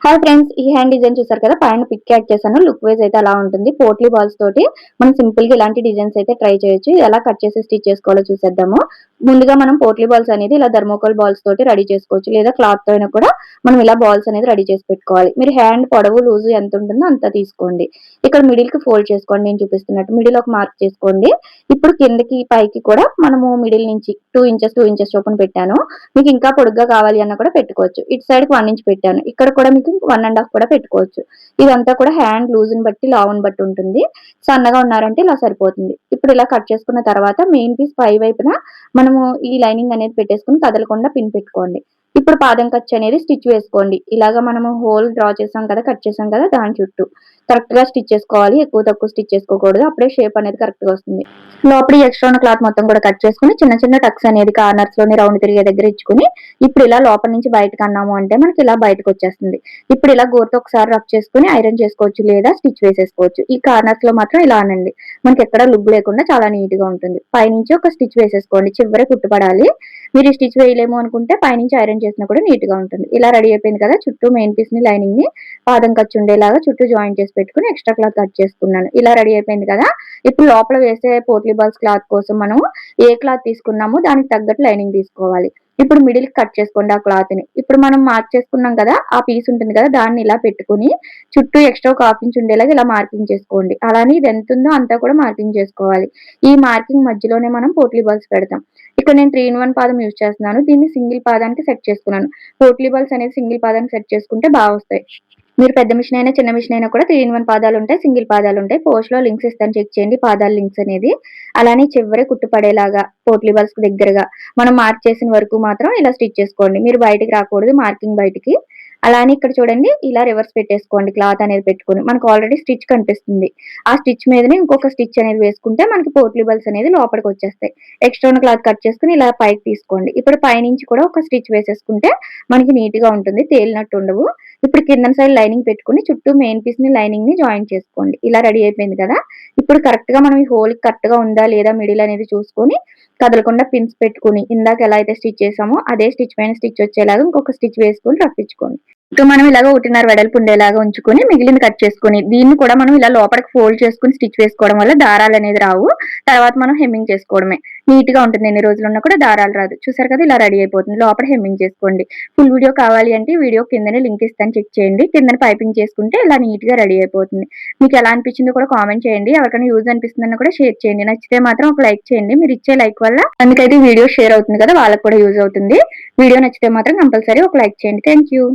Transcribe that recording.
Hi friends, ఈ hand design చూసారు కదా, పైన పిక్ యాడ్ చేశాను. లుక్ వైజ్ అయితే అలా ఉంటుంది. పోట్లీ బాల్స్ తోటి మనం సింపుల్ గా ఇలాంటి డిజైన్స్ అయితే ట్రై చేయొచ్చు. ఎలా కట్ చేసి స్టిచ్ చేసుకోవాలో చూసేద్దాము. ముందుగా మనం పోట్లీ బాల్స్ అనేది ఇలా థర్మోకోల్ బాల్స్ తోటి రెడీ చేసుకోవచ్చు, లేదా క్లాత్ తో అయినా కూడా మనం ఇలా బాల్స్ అనేది రెడీ చేసి పెట్టుకోవాలి. మీరు హ్యాండ్ పొడవు లూజు ఎంత ఉంటుందో అంత తీసుకోండి. ఇక్కడ మిడిల్ కి ఫోల్డ్ చేసుకోండి, నేను చూపిస్తున్నట్టు మిడిల్ ఒక మార్క్ చేసుకోండి. ఇప్పుడు కిందకి పైకి కూడా మనము మిడిల్ నుంచి 2 ఇంచెస్ చొప్పున పెట్టాను. మీకు ఇంకా పొడుగ్గా కావాలి అన్న కూడా పెట్టుకోవచ్చు. ఇటు సైడ్ కి 1 ఇంచ్ పెట్టాను. ఇక్కడ కూడా మీకు 1.5 కూడా పెట్టుకోవచ్చు. ఇదంతా కూడా హ్యాండ్ లూజ్ ని బట్టి లావుని బట్టి ఉంటుంది. సన్నగా ఉన్నారంటే ఇలా సరిపోతుంది. ఇప్పుడు ఇలా కట్ చేసుకున్న తర్వాత మెయిన్ పీస్ పై వైపున మనము ఈ లైనింగ్ అనేది పెట్టేసుకుని కదలకుండా పిన్ పెట్టుకోండి. ఇప్పుడు పాదం ఖర్చు అనేది స్టిచ్ వేసుకోండి. ఇలాగా మనము హోల్ డ్రా చేసాం కదా, కట్ చేసాం కదా, దాని చుట్టూ కరెక్ట్ గా స్టిచ్ చేసుకోవాలి. ఎక్కువ తక్కువ స్టిచ్ చేసుకోకూడదు, అప్పుడే షేప్ అనేది కరెక్ట్ గా వస్తుంది. లోపల ఎక్స్ట్రా ఉన్న క్లాత్ మొత్తం కూడా కట్ చేసుకుని చిన్న చిన్న టక్స్ అనేది కార్నర్స్ లోని రౌండ్ తిరిగే దగ్గర ఇచ్చుకుని ఇప్పుడు ఇలా లోపల నుంచి బయటకు అన్నాము అంటే మనకి ఇలా బయటకు వచ్చేస్తుంది. ఇప్పుడు ఇలా గోరుతో ఒకసారి రబ్ చేసుకుని ఐరన్ చేసుకోవచ్చు, లేదా స్టిచ్ వేసేసుకోవచ్చు. ఈ కార్నర్స్ లో మాత్రం ఇలా అనండి, మనకి ఎక్కడ లుగ్ లేకుండా చాలా నీట్ గా ఉంటుంది. పైనుంచి ఒక స్టిచ్ వేసేసుకోండి, చివరి కుట్టుపడాలి. మీరు స్టిచ్ వేయలేము అనుకుంటే పైనుంచి ఐరన్ చేసినా కూడా నీట్ గా ఉంటుంది. ఇలా రెడీ అయిపోయింది కదా. చుట్టూ మెయిన్ పీస్ ని లైనింగ్ ని పాదం ఖర్చు ఉండేలాగా చుట్టూ జాయిన్ చేసి పెట్టుకుని ఎక్స్ట్రా క్లాత్ కట్ చేసుకున్నాను. ఇలా రెడీ అయిపోయింది కదా. ఇప్పుడు లోపల వేసే పోట్లీ బాల్స్ క్లాత్ కోసం మనం ఏ క్లాత్ తీసుకున్నామో దానికి తగ్గట్టు లైనింగ్ తీసుకోవాలి. ఇప్పుడు మిడిల్ కట్ చేసుకోండి ఆ క్లాత్ ని. ఇప్పుడు మనం మార్క్ చేసుకున్నాం కదా, ఆ పీస్ ఉంటుంది కదా, దాన్ని ఇలా పెట్టుకుని చుట్టూ ఎక్స్ట్రా ఒక 1/2 ఇంచ్ ఉండేలాగా ఇలా మార్కింగ్ చేసుకోండి. అలానే ఇది ఎంత ఉందో అంతా కూడా మార్కింగ్ చేసుకోవాలి. ఈ మార్కింగ్ మధ్యలోనే మనం పోట్లీ బాల్స్ పెడతాం. ఇక్కడ నేను 3-in-1 పాదం యూజ్ చేస్తున్నాను. దీన్ని సింగిల్ పాదానికి సెట్ చేసుకున్నాను. పోట్లీ బాల్స్ అనేది సింగిల్ పాదానికి సెట్ చేసుకుంటే బాగా వస్తాయి. మీరు పెద్ద మిషన్ అయినా చిన్న మిషన్ అయినా కూడా 3-in-1 పాదాలు ఉంటాయి, సింగిల్ పాదాలు ఉంటాయి. పోస్ట్ లో లింక్స్ ఇస్తాను, చెక్ చేయండి పాదాల లింక్స్ అనేది. అలానే చివరి కుట్టు పడేలాగా పోట్లీ బాల్స్ కి దగ్గరగా మనం మార్క్ చేసిన వరకు మాత్రం ఇలా స్టిచ్ చేసుకోండి. మీరు బయటికి రాకూడదు, మార్కింగ్ బయటికి. అలానే ఇక్కడ చూడండి, ఇలా రివర్స్ పెట్టేసుకోండి. క్లాత్ అనేది పెట్టుకుని మనకు ఆల్రెడీ స్టిచ్ కనిపిస్తుంది. ఆ స్టిచ్ మీదనే ఇంకొక స్టిచ్ అనేది వేసుకుంటే మనకి పోట్లీ బాల్స్ అనేది లోపలికి వచ్చేస్తాయి. ఎక్స్ట్రా ఉన్న క్లాత్ కట్ చేసుకుని ఇలా పైకి తీసుకోండి. ఇప్పుడు పైనుంచి కూడా ఒక స్టిచ్ వేసేసుకుంటే మనకి నీట్ గా ఉంటుంది, తేలినట్టు ఉండవు. ఇప్పుడు కింద సైడ్ లైనింగ్ పెట్టుకుని చుట్టూ మెయిన్ పీస్ ని లైనింగ్ ని జాయిన్ చేసుకోండి. ఇలా రెడీ అయిపోయింది కదా. ఇప్పుడు కరెక్ట్ గా మనం ఈ హోల్ కరెక్ట్ గా ఉందా లేదా మిడిల్ అనేది చూసుకొని కదలకుండా పిన్స్ పెట్టుకుని ఇందాక ఎలా అయితే స్టిచ్ చేసామో అదే స్టిచ్ పైన స్టిచ్ వచ్చేలాగా ఇంకొక స్టిచ్ వేసుకొని రప్పించుకోండి. ఇప్పుడు మనం ఇలాగ 1.5 వెడల్పు ఉండేలాగా ఉంచుకొని మిగిలిన కట్ చేసుకుని దీన్ని కూడా మనం ఇలా లోపలికి ఫోల్డ్ చేసుకుని స్టిచ్ వేసుకోవడం వల్ల దారాలు అనేది రావు. తర్వాత మనం హెమ్మింగ్ చేసుకోవడమే, నీట్ గా ఉంటుంది. ఎన్ని రోజులు ఉన్నా కూడా దారాలు రాదు. చూసారు కదా, ఇలా రెడీ అయిపోతుంది. లోపల హెమ్మింగ్ చేసుకోండి. ఫుల్ వీడియో కావాలి అంటే వీడియో కిందనే లింక్ ఇస్తాను, చెక్ చేయండి. కిందనే పైపింగ్ చేసుకుంటే ఇలా నీట్ గా రెడీ అయిపోతుంది. మీకు ఎలా అనిపించిందో కూడా కామెంట్ చేయండి. ఎవరికైనా యూజ్ అనిపిస్తుందని కూడా షేర్ చేయండి. నచ్చితే మాత్రం ఒక లైక్ చేయండి. మీరు ఇచ్చే లైక్ వల్ల అందుకైతే వీడియో షేర్ అవుతుంది కదా, వాళ్ళకి కూడా యూజ్ అవుతుంది. వీడియో నచ్చితే మాత్రం కంపల్సరీ ఒక లైక్ చేయండి. Thank you.